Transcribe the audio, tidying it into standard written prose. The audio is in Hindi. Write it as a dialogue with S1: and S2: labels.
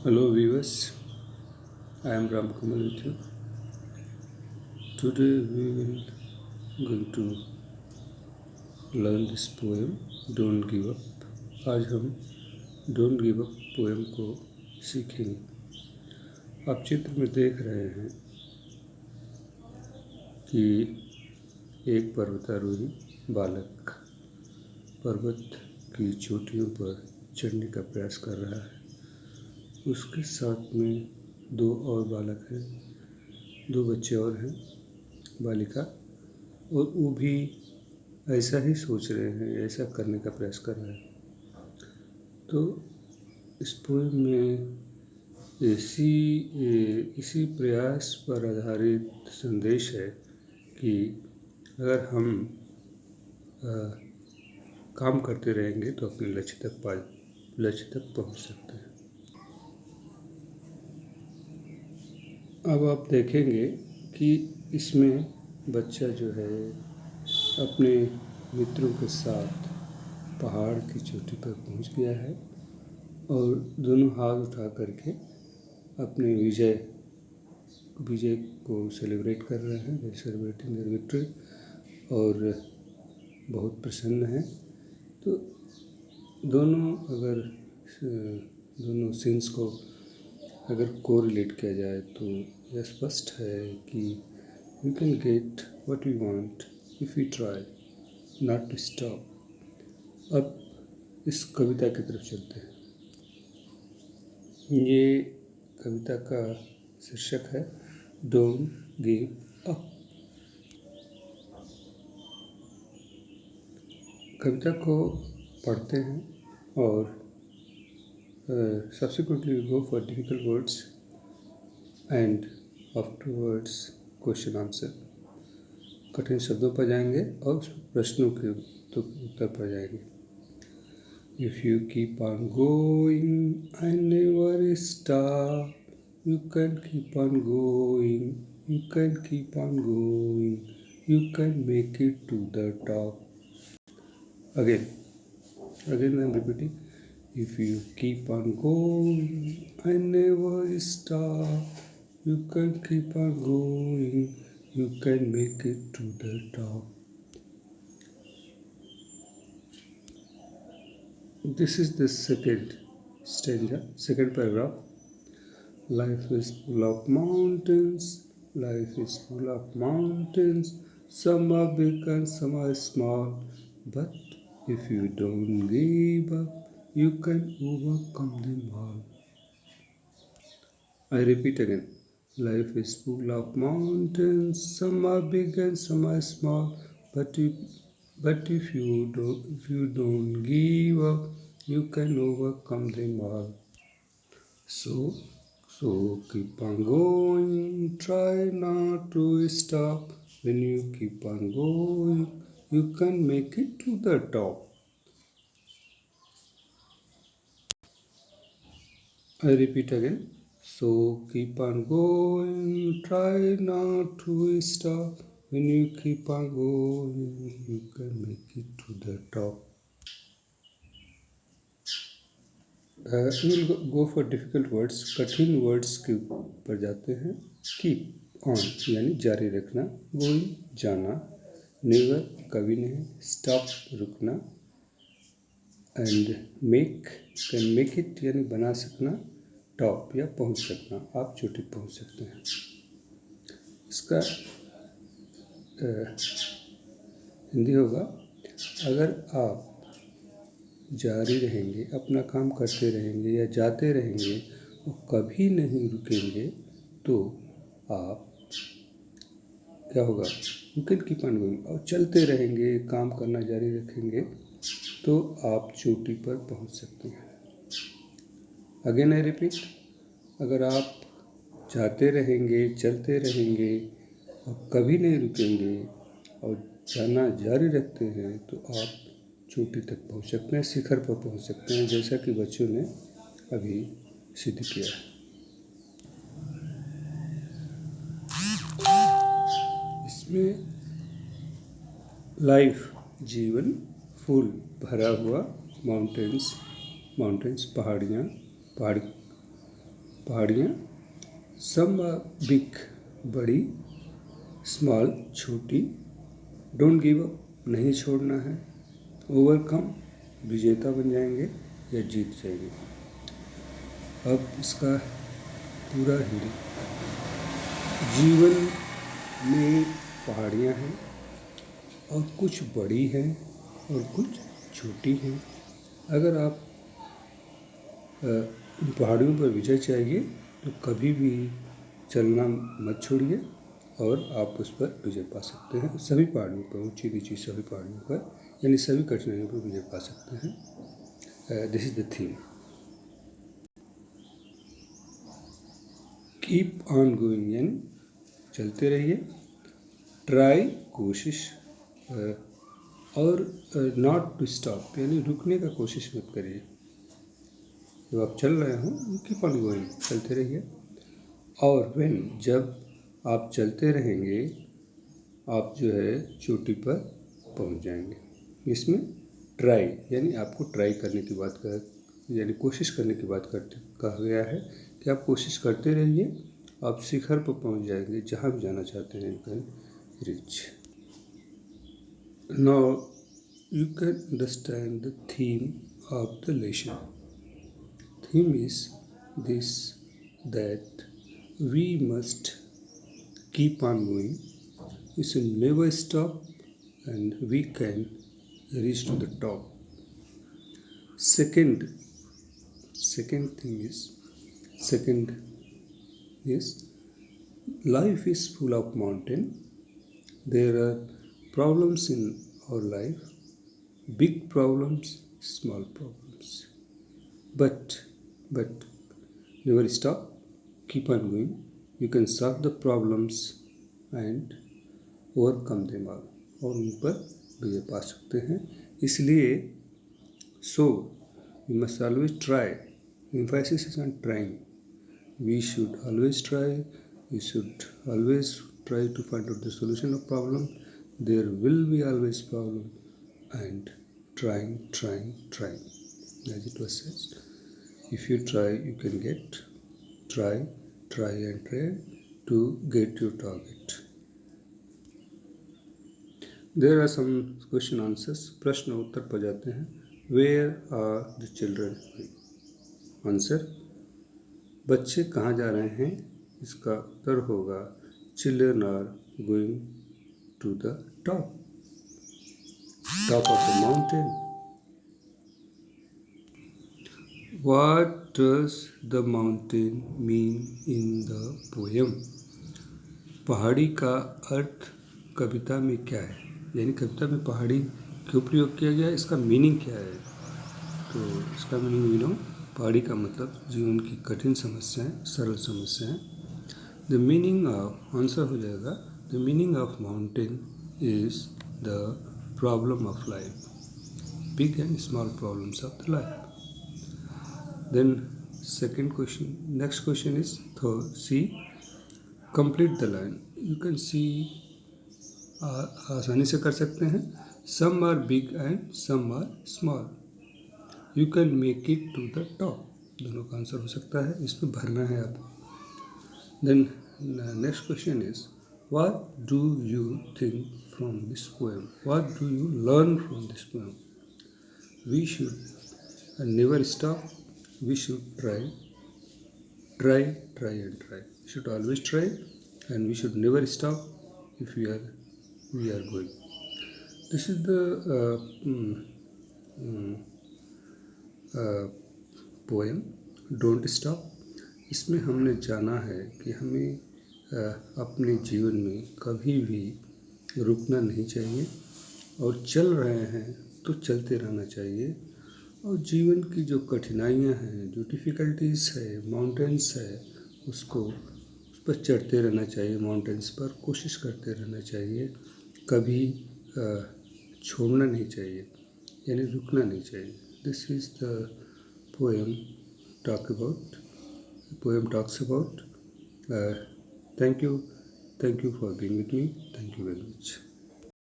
S1: Hello viewers, I am Ram Kamal with you. Today we will going to learn this poem Don't Give Up. आज हम Don't Give Up पोएम को सीखेंगे। आप चित्र में देख रहे हैं कि एक पर्वतारोही बालक पर्वत की चोटियों पर चढ़ने का प्रयास कर रहा है। उसके साथ में दो और बालक हैं, दो बच्चे और हैं, बालिका, और वो भी ऐसा ही सोच रहे हैं, ऐसा करने का प्रयास कर रहे हैं। तो इस पोएम में इसी प्रयास पर आधारित संदेश है कि अगर हम काम करते रहेंगे तो अपने लक्ष्य तक पहुंच सकते हैं। अब आप देखेंगे कि इसमें बच्चा जो है अपने मित्रों के साथ पहाड़ की चोटी पर पहुंच गया है और दोनों हाथ उठा करके अपने विजय को सेलिब्रेट कर रहे हैं। दे सेलिब्रेटिंग देयर विक्ट्री और बहुत प्रसन्न हैं। तो दोनों सीन्स को अगर कोरिलेट किया जाए तो यह स्पष्ट है कि we can get what we want if we try not to stop. अब इस कविता की तरफ चलते हैं। ये कविता का शीर्षक है डोंट गिव अप। कविता को पढ़ते हैं और subsequently we go for difficult words and afterwards question answer। कठिन शब्दों पर जाएंगे और प्रश्नों के उत्तर पर जाएंगे। If you keep on going and never stop, you can keep on going, you can keep on going, you can make it to the top। Again I'm repeating. If you keep on going and never stop, you can keep on going, you can make it to the top। This is the second stanza, second paragraph. Life is full of mountains, life is full of mountains, some are big and some are small, but if you don't give up, you can overcome them all। I repeat again. Life is full of mountains, some are big and some are small, but if you don't give up, you can overcome them all। So keep on going, try not to stop. When you keep on going, you can make it to the top। I repeat again. So keep on going, try not to stop. When you keep on going, you can make it to the top। we'll go for difficult words। कठिन वर्ड्स के ऊपर जाते हैं। Keep on यानी जारी रखना, going जाना, never कभी नहीं, stop रुकना, and can make it यानी बना सकना, टॉप या पहुंच सकना, आप चोटी पहुंच सकते हैं। इसका हिंदी होगा, अगर आप जारी रहेंगे, अपना काम करते रहेंगे या जाते रहेंगे और कभी नहीं रुकेंगे तो आप क्या होगा, you can keep on going, और चलते रहेंगे, काम करना जारी रखेंगे तो आप चोटी पर पहुंच सकते हैं। अगेन आई रिपीट, अगर आप जाते रहेंगे, चलते रहेंगे और कभी नहीं रुकेंगे और जाना जारी रखते हैं तो आप चोटी तक पहुंच सकते हैं, शिखर पर पहुंच सकते हैं, जैसा कि बच्चों ने अभी सिद्ध किया है। इसमें लाइफ जीवन फुल भरा हुआ, माउंटेन्स पहाड़ियाँ, पहाड़ियाँ, सम आर बिग बड़ी, स्मॉल छोटी, डोंट गिव अप नहीं छोड़ना है, ओवरकम विजेता बन जाएंगे या जीत जाएंगे। अब इसका पूरा हिंदी। जीवन में पहाड़ियाँ हैं और कुछ बड़ी हैं और कुछ छोटी हैं। अगर आप उन पहाड़ियों पर विजय चाहिए तो कभी भी चलना मत छोड़िए और आप उस पर विजय पा सकते हैं। सभी पहाड़ियों पर, ऊंची नीची सभी पहाड़ियों पर, यानी सभी कठिनाइयों पर विजय पा सकते हैं। This is the theme. Keep on going, यानी चलते रहिए। ट्राई कोशिश, और नॉट टू स्टॉप, यानी रुकने का कोशिश मत करिए। जब आप चल रहे हो कीप ऑन गोइंग, चलते रहिए। और व्हेन, जब आप चलते रहेंगे आप जो है चोटी पर पहुंच जाएंगे। इसमें ट्राई यानी आपको ट्राई करने की बात यानी कोशिश करने की बात कहा गया है कि आप कोशिश करते रहिए, आप शिखर पर पहुंच जाएंगे, जहां भी जाना चाहते हैं। You can reach. Now you can understand the theme of the lesson. Theme is this, that we must keep on going. We should never stop and we can reach to the top. Second is life is full of mountain. There are problems in our life, big problems, small problems, but never stop, keep on going. You can solve the problems and overcome them all, और उन पर विजय पा सकते हैं। इसलिए so we must always try. Emphasis is on trying. We should always try. We should always try to find out the solution of problem. There will be always problem, and trying. As it was said, if you try, you can get. Try and try to get your target. There are some question answers. प्रश्न उत्तर पर जाते हैं। Where are the children? Answer: बच्चे कहाँ जा रहे हैं? इसका उत्तर होगा Children are going to the top of the mountain. What does the mountain mean in the poem? पहाड़ी का अर्थ कविता में क्या है, यानी कविता में पहाड़ी क्यों प्रयोग किया गया है, इसका मीनिंग क्या है? तो इसका मीनिंग पहाड़ी का मतलब जीवन की कठिन समस्याएं सरल समस्याएं। द मीनिंग ऑफ, आंसर हो जाएगा, the meaning of mountain is the problem of life, big and small problems of the life. Then next question is C. Complete the line. You can see, आसानी से कर सकते हैं। Some are big and some are small. You can make it to the top. दोनों का आंसर हो सकता है, इसमें भरना है आपको। Then next question is, what do you think from this poem? What do you learn from this poem? We should never stop. We should try and try. We should always try and we should never stop if we are going. This is the poem Don't Stop. इसमें हमने जाना है कि हमें अपने जीवन में कभी भी रुकना नहीं चाहिए, और चल रहे हैं तो चलते रहना चाहिए, और जीवन की जो कठिनाइयाँ हैं, जो डिफ़िकल्टीज़ है, माउंटेन्स है, उस पर चढ़ते रहना चाहिए। माउंटेन्स पर कोशिश करते रहना चाहिए, कभी छोड़ना नहीं चाहिए, यानी रुकना नहीं चाहिए। This is the poem talks about. Thank you for being with me. Thank you very much.